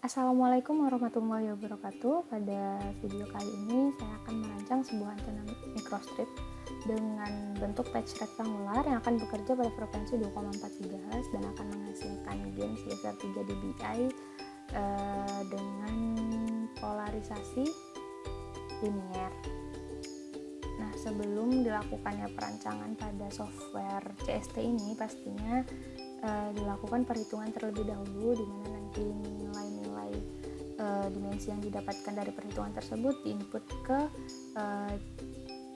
Assalamualaikum warahmatullahi wabarakatuh. Pada video kali ini saya akan merancang sebuah antena microstrip dengan bentuk patch rektangular yang akan bekerja pada frekuensi 2,4 GHz dan akan menghasilkan gain sebesar 3 dBi dengan polarisasi linear. Nah, sebelum dilakukannya perancangan pada software CST ini pastinya dilakukan perhitungan terlebih dahulu, di mana nanti nilai-nilai dimensi yang didapatkan dari perhitungan tersebut diinput ke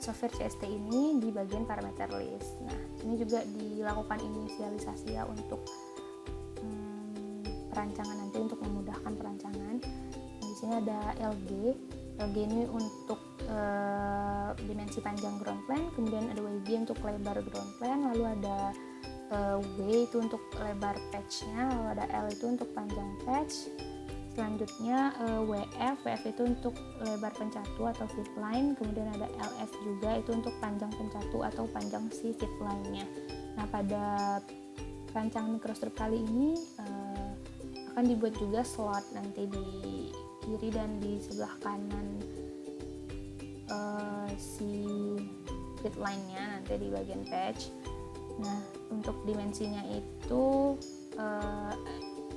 software CST ini di bagian parameter list. Nah, ini juga dilakukan inisialisasi ya untuk perancangan nanti, untuk memudahkan perancangan. Nah, di sini ada LG. LG ini untuk dimensi panjang ground plane, kemudian ada WG untuk lebar ground plane, lalu ada W itu untuk lebar patch-nya, lalu ada L itu untuk panjang patch. Selanjutnya WF itu untuk lebar pencatu atau feed line, kemudian ada LF juga itu untuk panjang pencatu atau panjang si feed line-nya. Nah, pada rancangan microstrip kali ini akan dibuat juga slot nanti di kiri dan di sebelah kanan si feed line-nya nanti di bagian patch. Nah, untuk dimensinya itu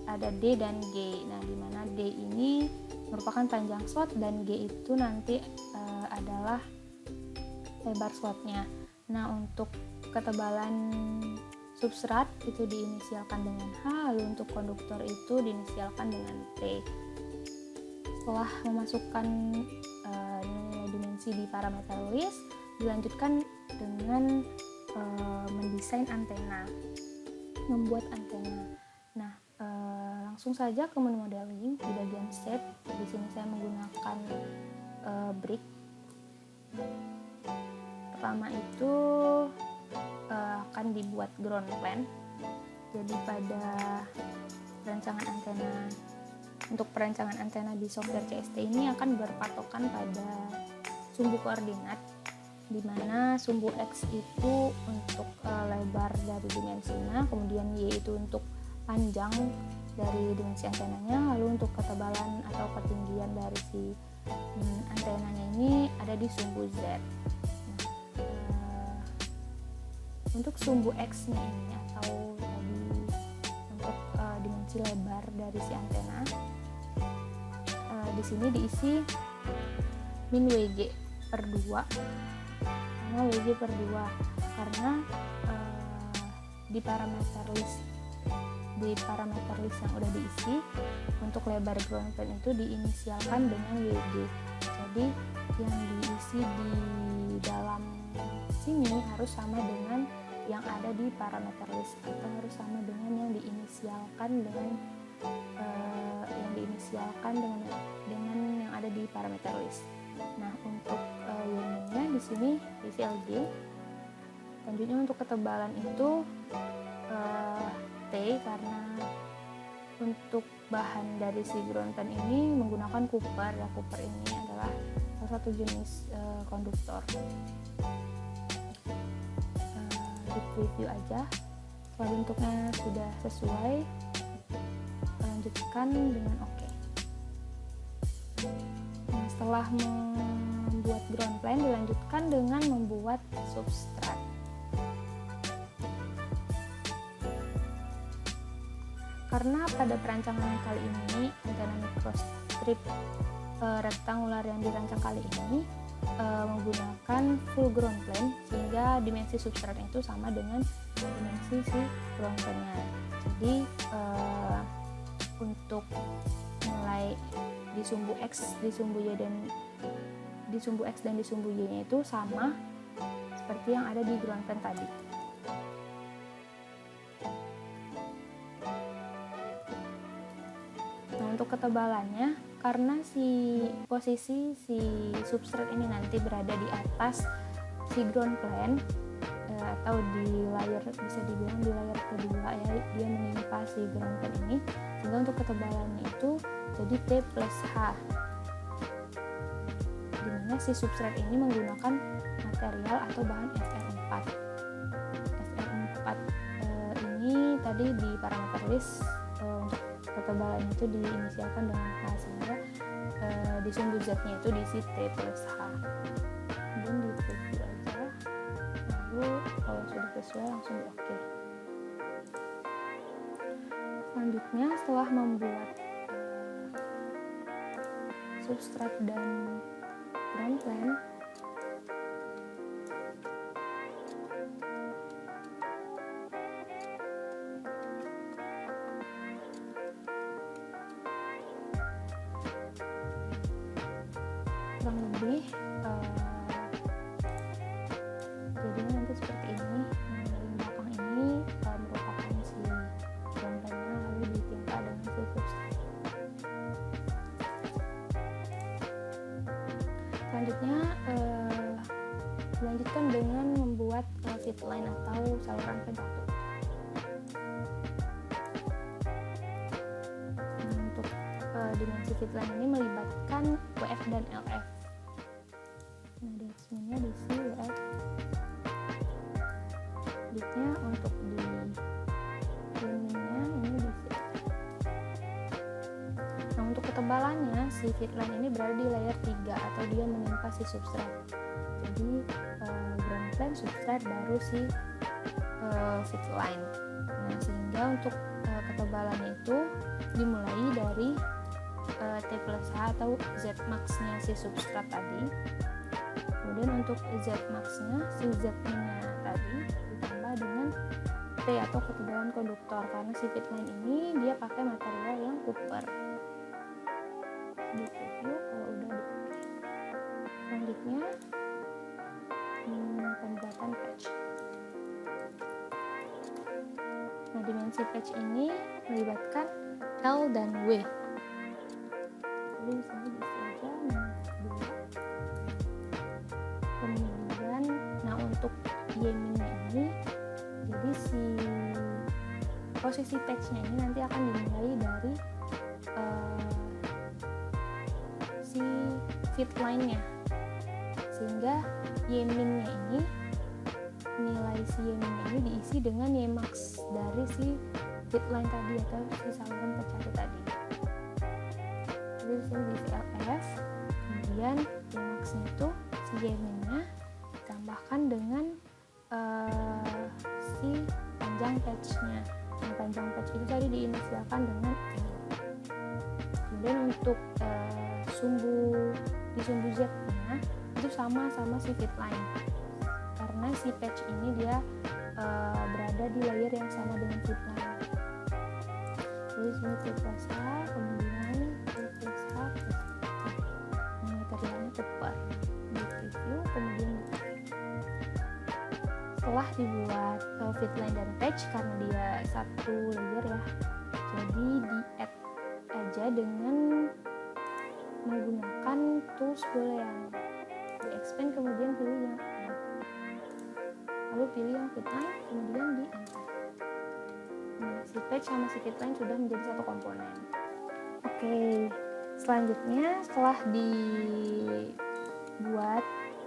ada D dan G. Nah, di mana D ini merupakan panjang slot dan G itu nanti adalah lebar slotnya. Nah, untuk ketebalan substrat itu diinisialkan dengan H, lalu untuk konduktor itu diinisialkan dengan T. Setelah memasukkan nilai dimensi di parameter list, dilanjutkan dengan mendesain antena, membuat antena. Nah, langsung saja ke menu modeling di bagian shape. Di sini saya menggunakan brick. Pertama itu akan dibuat ground plane. Jadi pada perancangan antena, untuk perancangan antena di software CST ini akan berpatokan pada sumbu koordinat, di mana sumbu X itu untuk lebar dari dimensinya, kemudian Y itu untuk panjang dari dimensi antenanya, lalu untuk ketebalan atau ketinggian dari si antenanya ini ada di sumbu Z. Nah, untuk sumbu X-nya ini atau tadi untuk dimensi lebar dari si antena, di sini diisi min WG per 2, WG per 2 karena di parameter list yang udah diisi untuk lebar ground plane itu diinisialkan dengan WG. Jadi yang diisi di dalam sini harus sama dengan yang ada di parameter list, atau harus sama dengan yang diinisialkan dengan dengan yang ada di parameter list. Nah, untuk unitnya di sini diisi LG. Selanjutnya untuk ketebalan itu T, karena untuk bahan dari si ground plane ini menggunakan copper ya. Copper ini adalah salah satu jenis konduktor. Di preview aja. Setelah bentuknya sudah sesuai, lanjutkan dengan OK. Nah, setelah membuat ground plane, dilanjutkan dengan membuat substrat. Karena pada perancangan kali ini antena microstrip rektangular yang dirancang kali ini menggunakan full ground plane, sehingga dimensi substrat itu sama dengan dimensi si ground plane-nya. Jadi untuk nilai di sumbu X, di sumbu Y dan di sumbu X dan di sumbu Y-nya itu sama seperti yang ada di ground plane tadi. Nah, untuk ketebalannya, karena posisi si substrat ini nanti berada di atas si ground plane atau di layer, bisa dibilang di layer kedua ya, dia menimpa si ground plane ini, sehingga untuk ketebalannya itu jadi T plus H, dimana si substrat ini menggunakan material atau bahan FR4. FR4 ini tadi di parameter list untuk ketebalannya itu diinisialkan dengan H, sehingga di sumbu Z-nya itu diisi T plus H. Kemudian di preview aja, lalu kalau sudah sesuai langsung di OK. Selanjutnya setelah membuat substrat dan ground plane, kurang lebih jadinya nanti seperti ini. Dari belakang ini merupakan si ground plane-nya, lalu ditimpa dengan si substrat. Selanjutnya dilanjutkan dengan membuat feed line atau saluran pencatu. Untuk dimensi feed line ini melibatkan WF dan LF. Nah, di X-nya diisi WF, bitnya untuk di ininya ini diisi. Nah, untuk ketebalannya si feed line ini berada di layer 3 atau dia menimpa si substrat. Jadi ground plane, substrat, baru si feed line. Nah, sehingga untuk ketebalannya itu dimulai dari T plus H atau Z max-nya si substrat tadi. Kemudian untuk Z max-nya si Z-nya tadi ditambah dengan T atau ketebalan konduktor, karena si feed line ini dia pakai material yang copper. Di preview kalau udah dipakai. Selanjutnya pembuatan patch. Nah, dimensi patch ini melibatkan L dan W. Jadi di sini diisi aja -2. Kemudian, nah untuk Y-nya ini, jadi si posisi patch-nya ini nanti akan dimulai dari si feed line-nya, sehingga Y-nya ini, nilai si Y-nya ini diisi dengan Y max dari si feed line tadi atau si saluran pencatu tadi. Jadi di sini diisi LF, kemudian Y max-nya itu si Y-nya ditambahkan dengan si panjang patch-nya. Nah, panjang patch itu tadi diinisialkan dengan L. Kemudian untuk di sumbu Z-nya itu sama si feed line, karena si patch ini dia berada di layer yang sama dengan feed line. Jadi sini T plus H, kemudian T plus H plus materialnya copper. Di preview, kemudian setelah dibuat feed line dan patch, karena dia satu layer ya, jadi di add aja dengan menggunakan tools boolean. Di expand, kemudian pilih yang add, lalu pilih yang feed line, kemudian di enter. Nah, si patch sama si feed line sudah menjadi satu komponen. Oke, selanjutnya setelah dibuat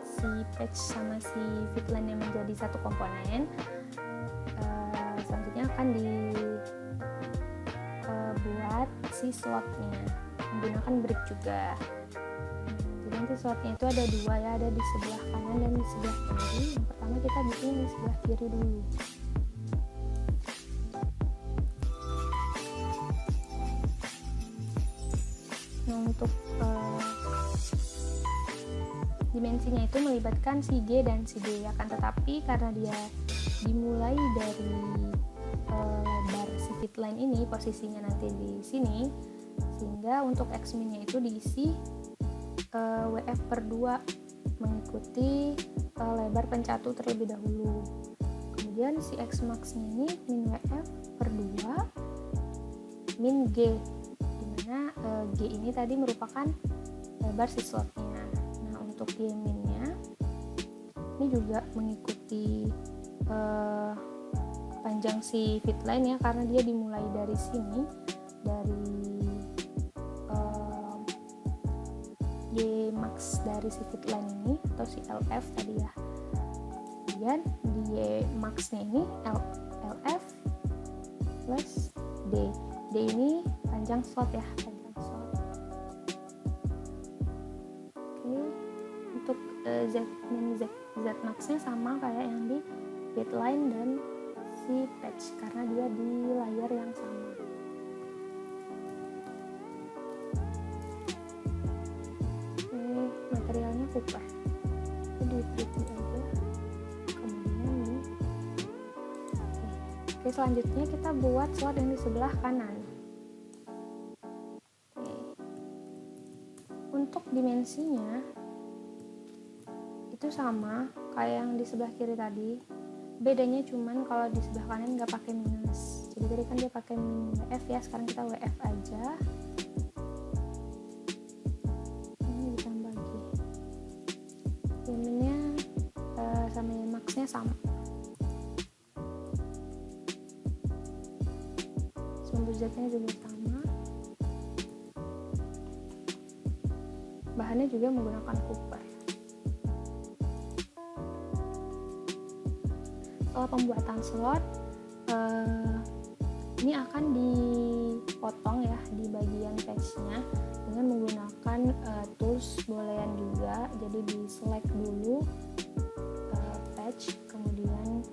si patch sama si feed line yang menjadi satu komponen, selanjutnya akan dibuat si slotnya menggunakan brick juga. Jadi nanti slotnya itu ada dua ya, ada di sebelah kanan dan di sebelah kiri. Yang pertama kita bikin di sebelah kiri dulu. Nah, untuk dimensinya itu melibatkan si G dan si D, akan tetapi karena dia dimulai dari lebar si feed line ini, posisinya nanti di sini, sehingga untuk X-min-nya itu diisi WF per 2 mengikuti lebar pencatu terlebih dahulu. Kemudian si X max-nya ini min WF per 2 min G, dimana G ini tadi merupakan lebar si slotnya. Nah, untuk Y min-nya ini juga mengikuti panjang si feed line ya, karena dia dimulai dari sini, dari Y max dari si feed line ini atau si LF tadi ya. Kemudian di Y max nya ini LF plus D. D ini panjang slot ya, panjang slot. Oke, untuk Z Max-nya sama kayak yang di Bitline dan si patch karena dia di layar yang sama. Oke, materialnya copper. Jadi preview aja. Kemudian di Oke, selanjutnya kita buat slot yang di sebelah kanan. Oke. Untuk dimensinya itu sama kayak yang di sebelah kiri tadi. Bedanya cuman kalau di sebelah kanan nggak pakai minus. Jadi tadi kan dia pakai min WF ya, sekarang kita WF aja. Ini ditambah G. Minnya sama max-nya sama. Sumber Z-nya juga sama. Bahannya juga menggunakan copper. Setelah pembuatan slot, ini akan dipotong ya di bagian patch-nya dengan menggunakan tools boolean juga. Jadi di select dulu patch, kemudian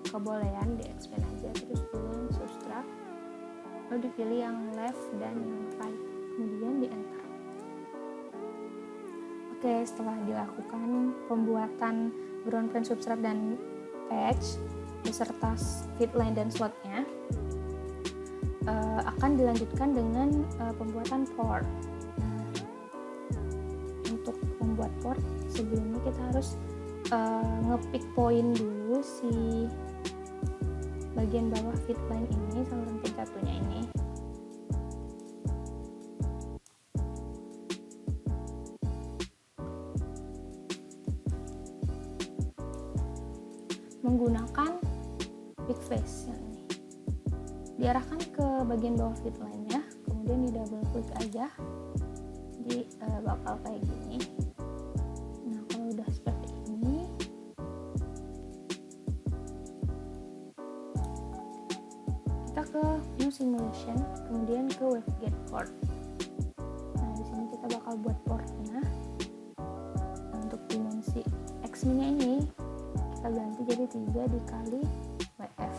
ke boolean di expand aja, terus boolean subtract, lalu dipilih yang left dan yang right, kemudian di enter. Oke, setelah dilakukan pembuatan ground plane, substrate dan patch beserta fitline dan slotnya, akan dilanjutkan dengan pembuatan port. Nah, untuk membuat port sebelumnya kita harus ngepick point dulu si bagian bawah fitline ini sama rantai satunya ini. Menggunakan big face yang ini diarahkan ke bagian bawah fitline nya, kemudian di double click aja, jadi bakal kayak gini. Nah, kalau udah seperti ini, kita ke new simulation, kemudian ke waveguide port. Nah, di sini kita bakal buat portnya. Nah, untuk dimensi X-nya ini kita ganti jadi 3 dikali WF,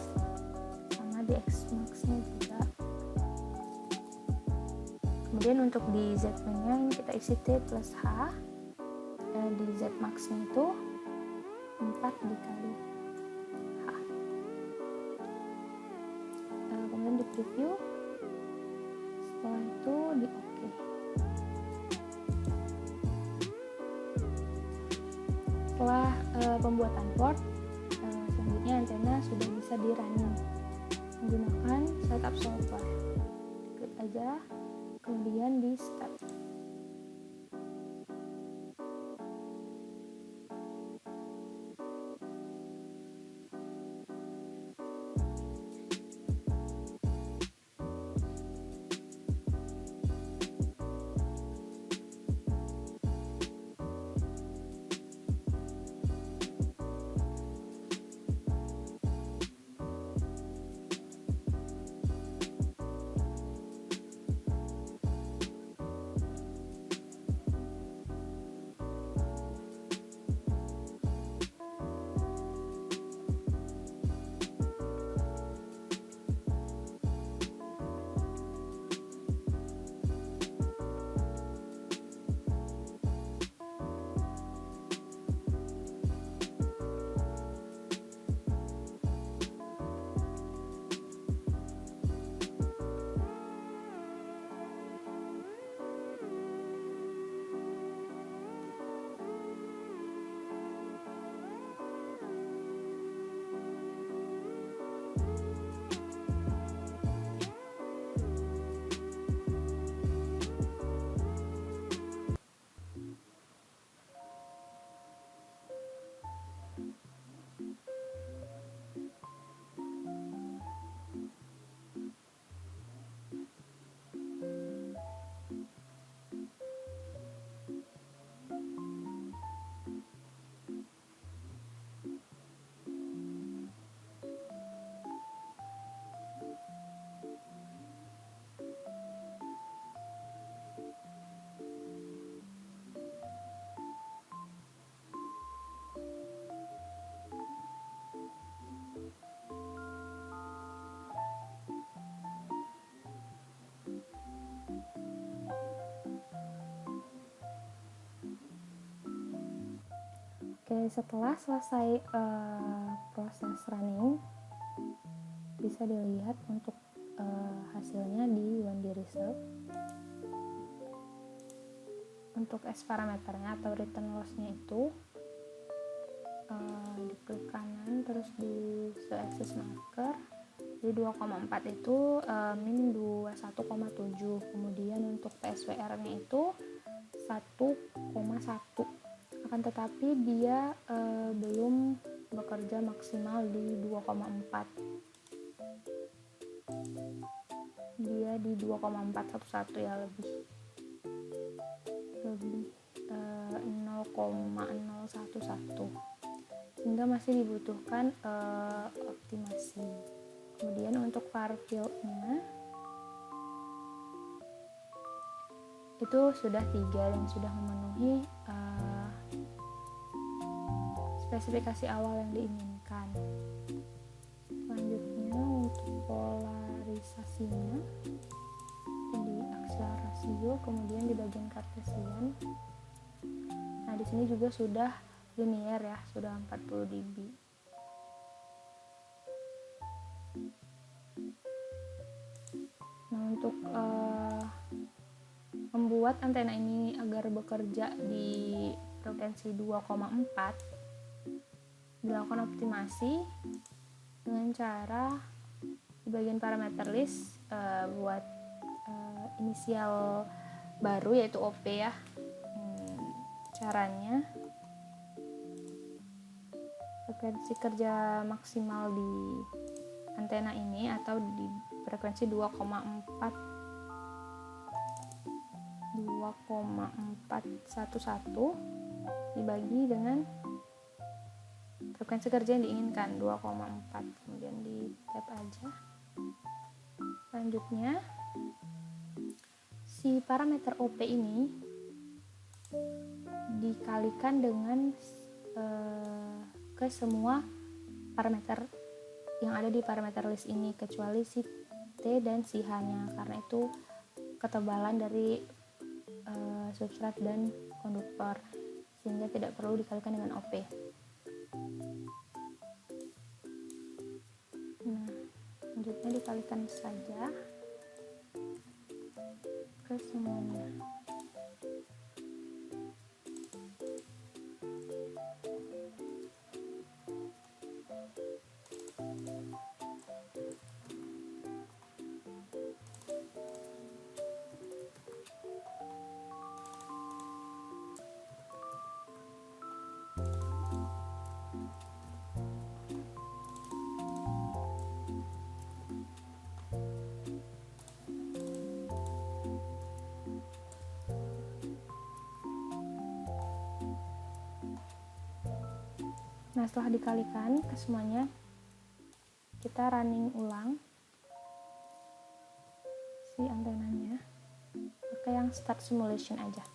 sama di X max-nya juga. Kemudian untuk di Z nya ini kita isi T plus H, di Z max-nya itu 4 dikali H. Kemudian di preview, setelah itu di OK. Setelah pembuatan port, selanjutnya antena sudah bisa di running menggunakan setup solver. Klik aja, kemudian di start. setelah selesai proses running, bisa dilihat untuk hasilnya di Wendy Result. Untuk S parameternya atau return loss-nya itu diklik kanan terus di show axis marker. Jadi 2,4 itu min 21,7. Kemudian untuk PSWR-nya itu 1,1. Akan tetapi dia belum bekerja maksimal di 2,4. Dia di 2,411 ya, lebih 0,011, sehingga masih dibutuhkan optimasi. Kemudian untuk far field-nya itu sudah 3 dan sudah memenuhi spesifikasi awal yang diinginkan. Selanjutnya untuk polarisasinya di axial rasio, kemudian di bagian kartesian. Nah, di sini juga sudah linear ya, sudah 40 dB. Nah, untuk membuat antena ini agar bekerja di frekuensi 2,4 dilakukan optimasi dengan cara di bagian parameter list buat inisial baru yaitu OP ya. Caranya frekuensi kerja maksimal di antena ini atau di frekuensi 2,411 dibagi dengan frekuensi kerja yang diinginkan 2,4, kemudian di tab aja. Selanjutnya si parameter OP ini dikalikan dengan ke semua parameter yang ada di parameter list ini kecuali si T dan si H-nya, karena itu ketebalan dari substrat dan konduktor, sehingga tidak perlu dikalikan dengan OP. Nah, selanjutnya dikalikan saja ke semuanya. Nah, setelah dikalikan ke semuanya, kita running ulang si antenanya pakai yang start simulation aja.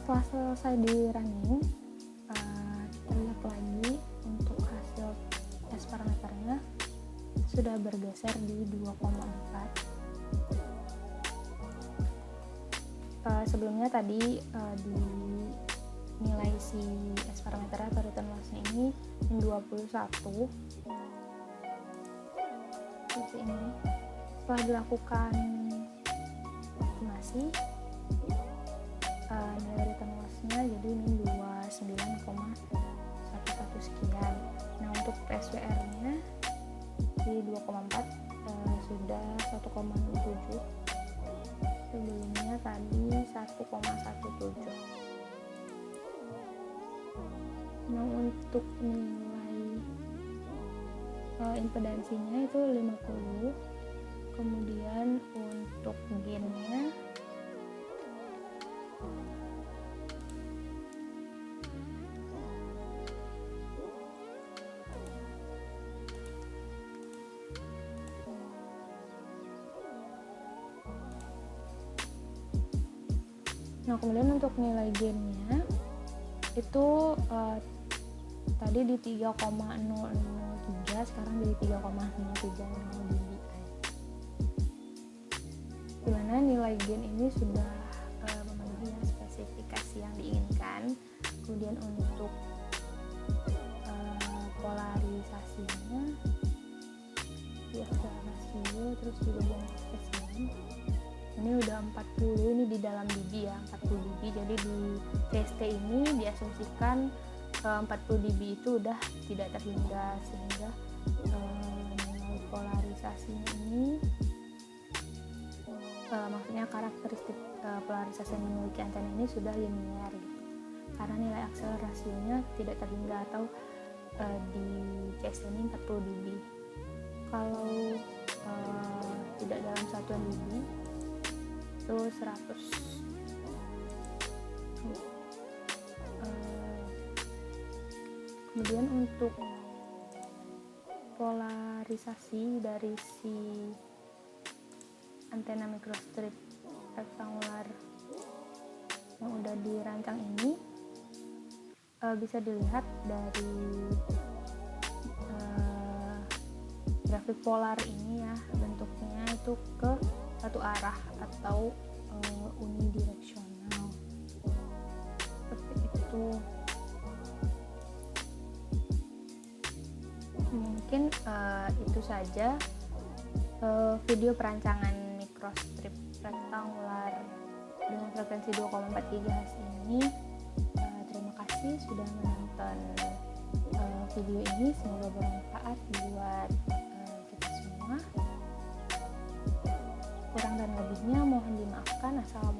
Setelah selesai di running, kita lihat lagi untuk hasil S parameternya sudah bergeser di 2,4. Sebelumnya tadi di nilai si S parameter atau return loss-nya ini 21 seperti ini. Setelah dilakukan optimasi, nilai return loss-nya jadi min 29,11 sekian. 2,4 sudah 1,07, sebelumnya tadi 1,17. Nah, untuk nilai impedansinya itu 50. Kemudian untuk gainnya untuk nilai gainnya itu tadi di 3,003, sekarang jadi 3,030 dB. Dimana nilai gain ini sudah memenuhi spesifikasi yang diinginkan. Kemudian untuk polarisasinya ya udah rasio, terus juga bentuk spesimen ini udah 40, ini di dalam dB ya, 40 dB. Jadi di CST ini diasumsikan 40 dB itu udah tidak terhingga, sehingga nilai polarisasinya ini maksudnya karakteristik polarisasi yang dimiliki antena ini sudah linear gitu, karena nilai akselerasionya tidak terhingga atau di CST ini 40 dB. Kalau tidak dalam satuan dB itu 100. Kemudian untuk polarisasi dari si antena microstrip rektangular yang udah dirancang ini bisa dilihat dari grafik polar ini ya, bentuknya itu ke satu arah atau unidireksional seperti itu. Mungkin itu saja video perancangan microstrip rektangular dengan frekuensi 2,4 GHz ini. Terima kasih sudah menonton video ini, semoga bermanfaat buat kita semua. Kurang dan lebihnya mohon dimaafkan. Assalamualaikum